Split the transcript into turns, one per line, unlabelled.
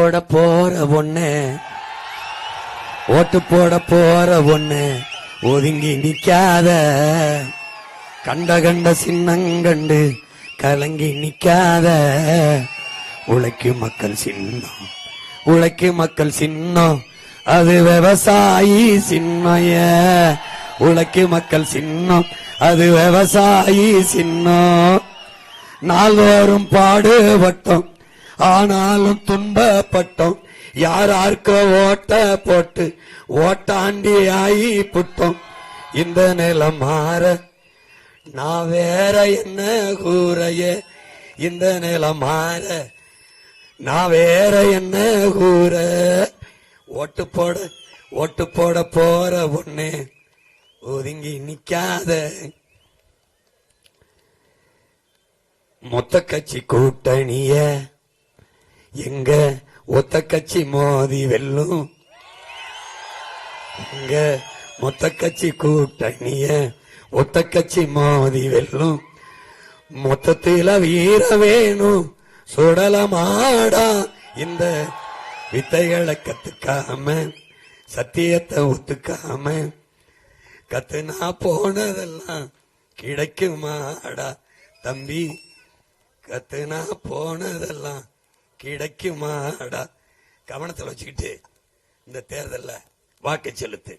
போட போற பொண்ணு, ஓட்டு போட போற பொண்ணு ஒதுங்கி நிக்காத, கண்ட கண்ட சின்னங்கண்டு கலங்கி நிக்காத. உழைக்கும் மக்கள் சின்னம், உழைக்கும் மக்கள் சின்னம், அது விவசாயி சின்னைய. உழைக்கும் மக்கள் சின்னம், அது விவசாயி சின்னம். நாள்தோறும் பாடுபட்டோம், ஆனாலும் துன்பப்பட்டோம். யாரார்க்க ஓட்ட போட்டு ஓட்டாண்டி ஆகி புட்டோம். இந்த நிலம் மாற நான் வேற என்ன கூறைய, இந்த நிலம் மாற நான் வேற என்ன கூற. ஓட்டு போட போற பொண்ணு ஒதுங்கி நிக்காத. மொத்த கட்சி கூட்டணிய எங்க ஒத்த கட்சி மோதி வெல்லும், எங்க மொத்த கட்சி கூட்டணிய ஒத்த கட்சி மோதி வெல்லும். மொத்தத்தில வீர வேணும் சுடலமாடா, இந்த வித்தைகளை கத்துக்காம சத்தியத்தை ஒத்துக்காம கத்துனா போனதெல்லாம் கிடைக்குமாடா தம்பி, கத்துனா போனதெல்லாம் கிடைக்குமாடா. கவனத்தில் வச்சுக்கிட்டு இந்த தேர்தலில் வாக்கு செலுத்து.